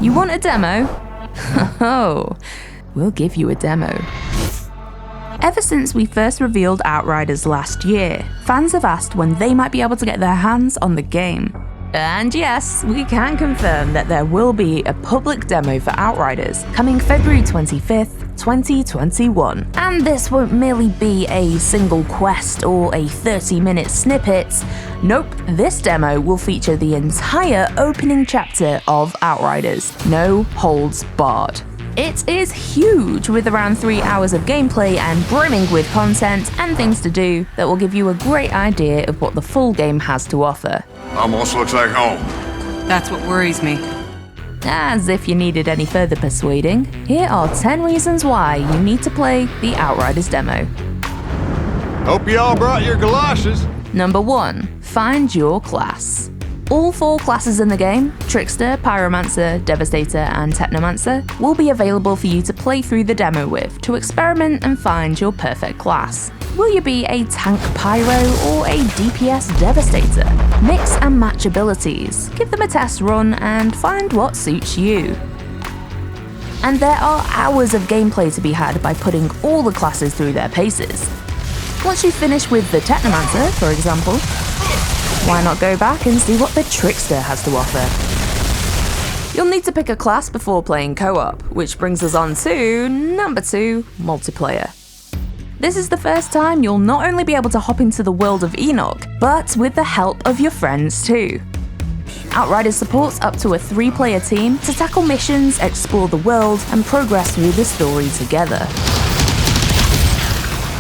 You want a demo? Oh, we'll give you a demo. Ever since we first revealed Outriders last year, fans have asked when they might be able to get their hands on the game. And yes, we can confirm that there will be a public demo for Outriders coming February 25th, 2021. And this won't merely be a single quest or a 30-minute snippet. Nope, this demo will feature the entire opening chapter of Outriders, no holds barred. It is huge, with around 3 hours of gameplay and brimming with content and things to do that will give you a great idea of what the full game has to offer. Almost looks like home. That's what worries me. As if you needed any further persuading, here are 10 reasons why you need to play the Outriders demo. Hope you all brought your galoshes. Number 1. Find your class. All 4 classes in the game, Trickster, Pyromancer, Devastator, and Technomancer, will be available for you to play through the demo with to experiment and find your perfect class. Will you be a tank pyro or a DPS devastator? Mix and match abilities, give them a test run and find what suits you. And there are hours of gameplay to be had by putting all the classes through their paces. Once you finish with the Technomancer, for example, why not go back and see what the Trickster has to offer? You'll need to pick a class before playing co-op, which brings us on to number 2, multiplayer. This is the first time you'll not only be able to hop into the world of Enoch, but with the help of your friends too. Outriders supports up to a 3-player team to tackle missions, explore the world, and progress through the story together.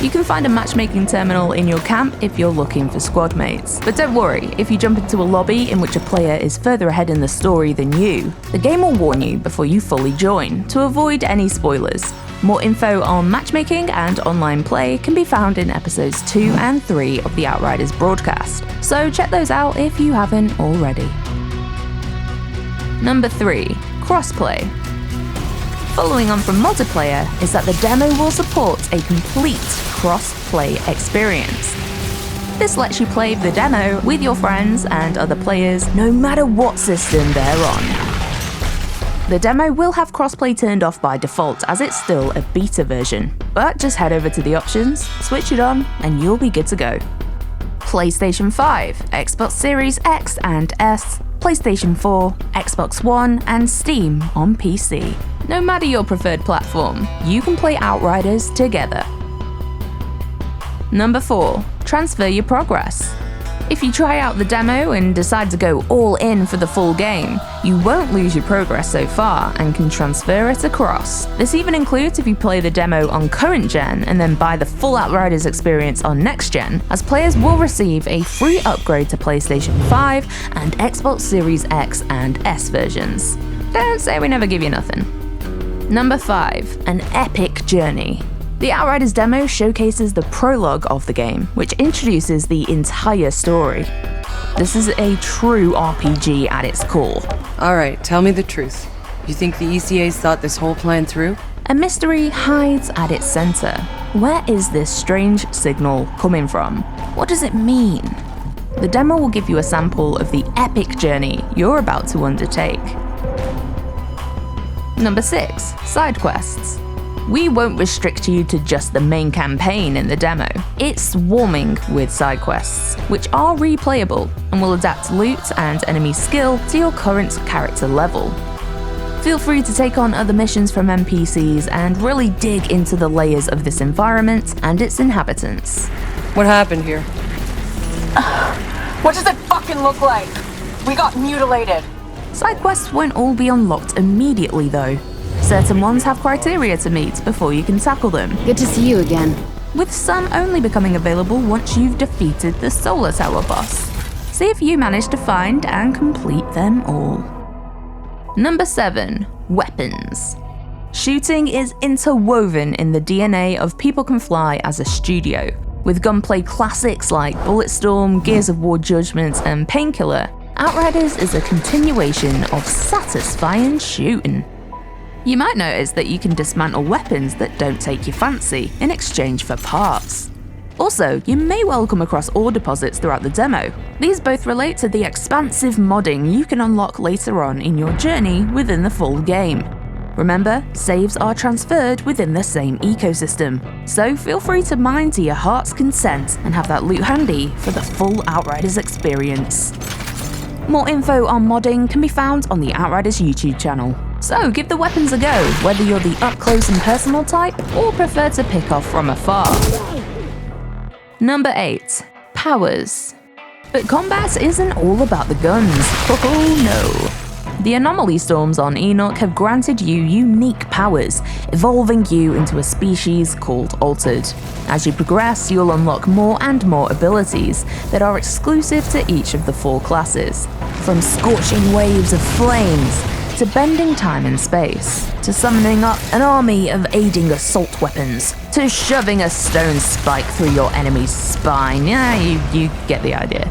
You can find a matchmaking terminal in your camp if you're looking for squad mates. But don't worry, if you jump into a lobby in which a player is further ahead in the story than you, the game will warn you before you fully join, to avoid any spoilers. More info on matchmaking and online play can be found in episodes 2 and 3 of the Outriders broadcast, so check those out if you haven't already. Number 3. Crossplay. Following on from multiplayer is that the demo will support a complete cross-play experience. This lets you play the demo with your friends and other players no matter what system they're on. The demo will have crossplay turned off by default as it's still a beta version, but just head over to the options, switch it on, and you'll be good to go. PlayStation 5, Xbox Series X and S, PlayStation 4, Xbox One, and Steam on PC. No matter your preferred platform, you can play Outriders together. Number 4. Transfer your progress. If you try out the demo and decide to go all in for the full game, you won't lose your progress so far and can transfer it across. This even includes if you play the demo on current gen and then buy the full Outriders experience on next gen, as players will receive a free upgrade to PlayStation 5 and Xbox Series X and S versions. Don't say we never give you nothing. Number 5. An epic journey. The Outriders demo showcases the prologue of the game, which introduces the entire story. This is a true RPG at its core. Alright, tell me the truth. You think the ECAs thought this whole plan through? A mystery hides at its center. Where is this strange signal coming from? What does it mean? The demo will give you a sample of the epic journey you're about to undertake. Number 6. Side quests. We won't restrict you to just the main campaign in the demo. It's swarming with side quests, which are replayable and will adapt loot and enemy skill to your current character level. Feel free to take on other missions from NPCs and really dig into the layers of this environment and its inhabitants. What happened here? What does it fucking look like? We got mutilated. Side quests won't all be unlocked immediately though. Certain ones have criteria to meet before you can tackle them, Good to see you again. with some only becoming available once you've defeated the Solar Tower boss. See if you manage to find and complete them all. Number 7. Weapons. Shooting is interwoven in the DNA of People Can Fly as a studio. With gunplay classics like Bulletstorm, Gears of War Judgment, and Painkiller, Outriders is a continuation of satisfying shooting. You might notice that you can dismantle weapons that don't take your fancy in exchange for parts. Also, you may well come across ore deposits throughout the demo. These both relate to the expansive modding you can unlock later on in your journey within the full game. Remember, saves are transferred within the same ecosystem, so feel free to mine to your heart's content and have that loot handy for the full Outriders experience. More info on modding can be found on the Outriders YouTube channel. So give the weapons a go, whether you're the up-close and personal type or prefer to pick off from afar. Number 8. Powers. But combat isn't all about the guns. Oh no. The anomaly storms on Enoch have granted you unique powers, evolving you into a species called Altered. As you progress, you'll unlock more and more abilities that are exclusive to each of the 4 classes. From scorching waves of flames, to bending time and space, to summoning up an army of aiding assault weapons, to shoving a stone spike through your enemy's spine. Yeah, you get the idea.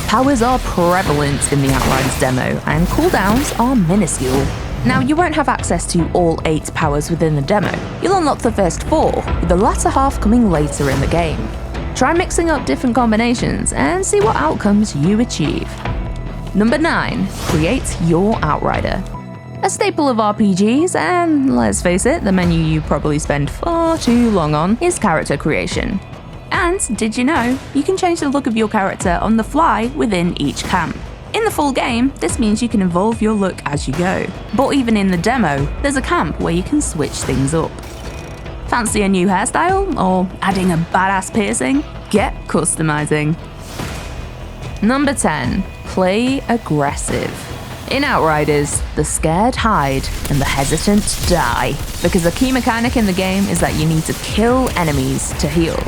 Powers are prevalent in the Outriders demo, and cooldowns are minuscule. Now, you won't have access to all 8 powers within the demo. You'll unlock the first 4, with the latter half coming later in the game. Try mixing up different combinations and see what outcomes you achieve. Number 9. Create your Outrider. A staple of RPGs, and let's face it, the menu you probably spend far too long on, is character creation. And did you know, you can change the look of your character on the fly within each camp. In the full game, this means you can evolve your look as you go. But even in the demo, there's a camp where you can switch things up. Fancy a new hairstyle, or adding a badass piercing? Get customizing. Number 10. Play aggressive. In Outriders, the scared hide and the hesitant die, because a key mechanic in the game is that you need to kill enemies to heal.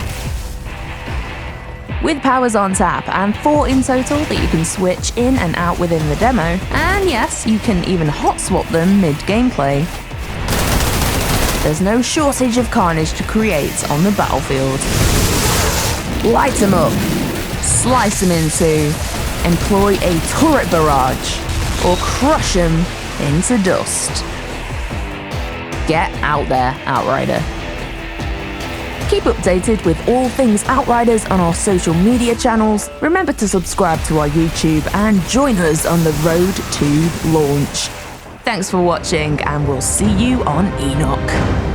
With powers on tap and 4 in total that you can switch in and out within the demo, and yes, you can even hot swap them mid-gameplay, there's no shortage of carnage to create on the battlefield. Light them up, slice them in two, employ a turret barrage, or crush them into dust. Get out there, Outrider. Keep updated with all things Outriders on our social media channels. Remember to subscribe to our YouTube and join us on the road to launch. Thanks for watching, and we'll see you on Enoch.